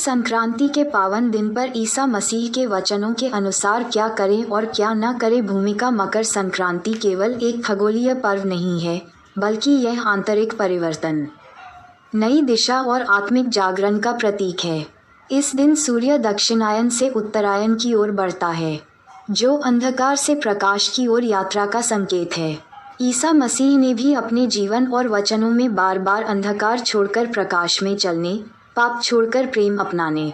संक्रांति के पावन दिन पर ईसा मसीह के वचनों के अनुसार क्या करें और क्या न करें। भूमिका मकर संक्रांति केवल एक खगोलीय पर्व नहीं है, बल्कि यह आंतरिक परिवर्तन, नई दिशा और आत्मिक जागरण का प्रतीक है। इस दिन सूर्य दक्षिणायन से उत्तरायण की ओर बढ़ता है, जो अंधकार से प्रकाश की ओर यात्रा का संकेत है। ईसा मसीह ने भी अपने जीवन और वचनों में बार बार अंधकार छोड़कर प्रकाश में चलने, पाप छोड़कर प्रेम अपनाने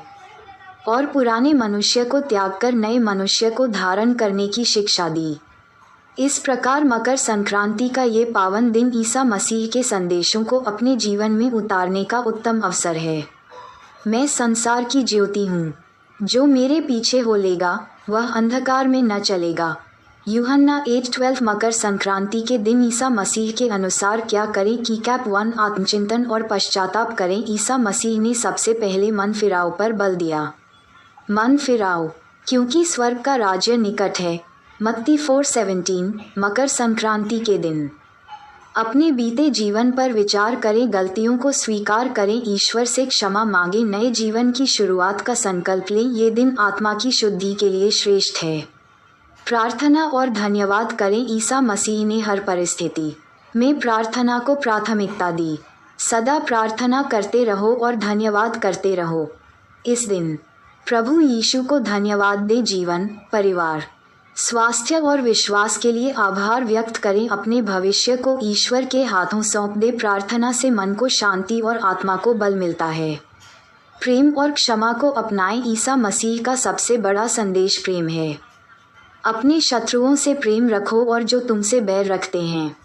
और पुराने मनुष्य को त्याग कर नए मनुष्य को धारण करने की शिक्षा दी। इस प्रकार मकर संक्रांति का ये पावन दिन ईसा मसीह के संदेशों को अपने जीवन में उतारने का उत्तम अवसर है। मैं संसार की ज्योति हूँ, जो मेरे पीछे हो लेगा वह अंधकार में न चलेगा। यूहन्ना 8:12। मकर संक्रांति के दिन ईसा मसीह के अनुसार क्या करें। की कैप 1 आत्मचिंतन और पश्चाताप करें। ईसा मसीह ने सबसे पहले मन फिराओ पर बल दिया। मन फिराओ, क्योंकि स्वर्ग का राज्य निकट है। मत्ती 4:17। मकर संक्रांति के दिन अपने बीते जीवन पर विचार करें, गलतियों को स्वीकार करें, ईश्वर से क्षमा मांगें, नए जीवन की शुरुआत का संकल्प लें। ये दिन आत्मा की शुद्धि के लिए श्रेष्ठ है। प्रार्थना और धन्यवाद करें। ईसा मसीह ने हर परिस्थिति में प्रार्थना को प्राथमिकता दी। सदा प्रार्थना करते रहो और धन्यवाद करते रहो। इस दिन प्रभु यीशु को धन्यवाद दे। जीवन, परिवार, स्वास्थ्य और विश्वास के लिए आभार व्यक्त करें। अपने भविष्य को ईश्वर के हाथों सौंप दे। प्रार्थना से मन को शांति और आत्मा को बल मिलता है। प्रेम और क्षमा को अपनाएं। ईसा मसीह का सबसे बड़ा संदेश प्रेम है। अपने शत्रुओं से प्रेम रखो और जो तुमसे बैर रखते हैं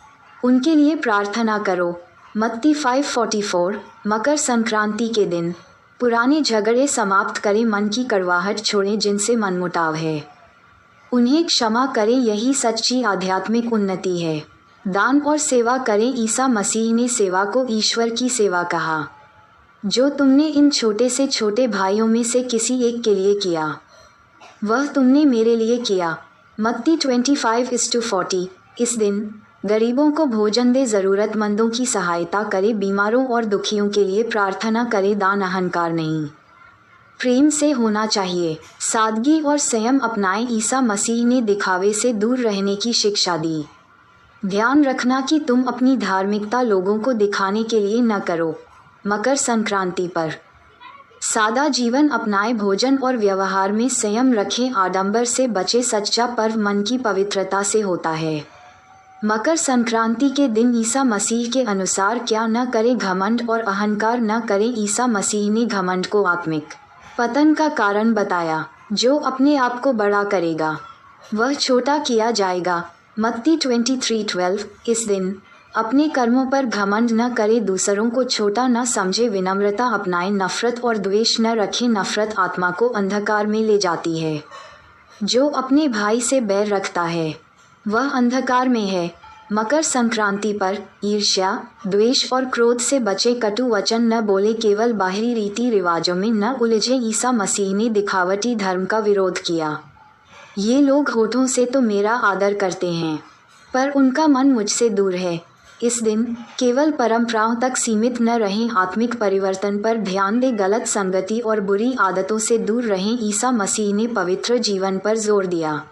उनके लिए प्रार्थना करो। मत्ती 5:44। मकर संक्रांति के दिन पुराने झगड़े समाप्त करें, मन की कड़वाहट छोड़ें जिनसे मनमुटाव है, उन्हें क्षमा करें। यही सच्ची आध्यात्मिक उन्नति है। दान और सेवा करें। ईसा मसीह ने सेवा को ईश्वर की सेवा कहा। जो तुमने इन छोटे से छोटे भाइयों में से किसी एक के लिए किया, वह तुमने मेरे लिए किया। मत्ती 25:40। इस दिन गरीबों को भोजन दे, ज़रूरतमंदों की सहायता करें, बीमारों और दुखियों के लिए प्रार्थना करें। दान अहंकार नहीं, प्रेम से होना चाहिए। सादगी और संयम अपनाएं। ईसा मसीह ने दिखावे से दूर रहने की शिक्षा दी। ध्यान रखना कि तुम अपनी धार्मिकता लोगों को दिखाने के लिए न करो। मकर संक्रांति पर सादा जीवन अपनाएं। भोजन और व्यवहार में संयम रखें। आडंबर से बचे। सच्चा पर्व मन की पवित्रता से होता है। मकर संक्रांति के दिन ईसा मसीह के अनुसार क्या न करें। घमंड और अहंकार न करें। ईसा मसीह ने घमंड को आत्मिक पतन का कारण बताया। जो अपने आप को बड़ा करेगा वह छोटा किया जाएगा। मत्ती 23:12। इस दिन अपने कर्मों पर घमंड न करें, दूसरों को छोटा न समझे, विनम्रता अपनाएं, नफरत और द्वेष न रखें। नफरत आत्मा को अंधकार में ले जाती है। जो अपने भाई से बैर रखता है वह अंधकार में है। मकर संक्रांति पर ईर्ष्या, द्वेष और क्रोध से बचे। कटु वचन न बोले, केवल बाहरी रीति रिवाजों में न उलझे। ईसा मसीह ने दिखावटी धर्म का विरोध किया। ये लोग होठों से तो मेरा आदर करते हैं, पर उनका मन मुझसे दूर है। इस दिन केवल परंपराओं तक सीमित न रहें, आत्मिक परिवर्तन पर ध्यान दें, गलत संगति और बुरी आदतों से दूर रहें। ईसा मसीह ने पवित्र जीवन पर जोर दिया।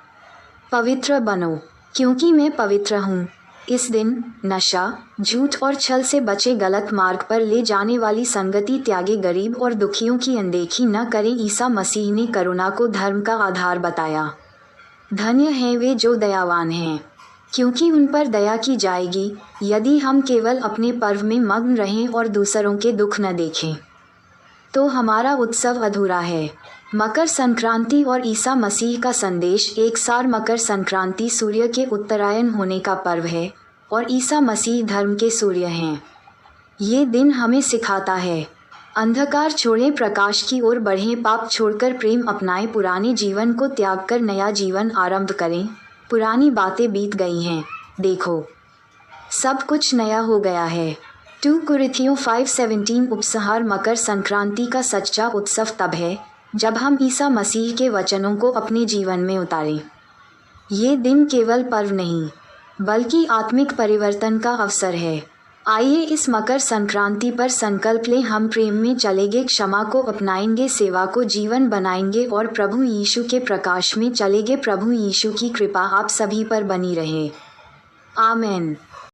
पवित्र बनो, क्योंकि मैं पवित्र हूँ। इस दिन नशा, झूठ और छल से बचे, गलत मार्ग पर ले जाने वाली संगति त्यागे, गरीब और दुखियों की अनदेखी न करें। ईसा मसीह ने करुणा को धर्म का आधार बताया। धन्य हैं वे जो दयावान हैं, क्योंकि उन पर दया की जाएगी। यदि हम केवल अपने पर्व में मग्न रहें और दूसरों के दुख न देखें, तो हमारा उत्सव अधूरा है। मकर संक्रांति और ईसा मसीह का संदेश एक सार। मकर संक्रांति सूर्य के उत्तरायण होने का पर्व है और ईसा मसीह धर्म के सूर्य हैं। ये दिन हमें सिखाता है, अंधकार छोड़ें, प्रकाश की ओर बढ़ें, पाप छोड़कर प्रेम अपनाएं, पुराने जीवन को त्याग कर नया जीवन आरंभ करें। पुरानी बातें बीत गई हैं, देखो सब कुछ नया हो गया है। 2 कुरिन्थियों 5:17। उपसंहार। मकर संक्रांति का सच्चा उत्सव तब है जब हम ईसा मसीह के वचनों को अपने जीवन में उतारें। ये दिन केवल पर्व नहीं, बल्कि आत्मिक परिवर्तन का अवसर है। आइए इस मकर संक्रांति पर संकल्प लें, हम प्रेम में चलेंगे, क्षमा को अपनाएंगे, सेवा को जीवन बनाएंगे और प्रभु यीशु के प्रकाश में चलेंगे। प्रभु यीशु की कृपा आप सभी पर बनी रहे। आमीन।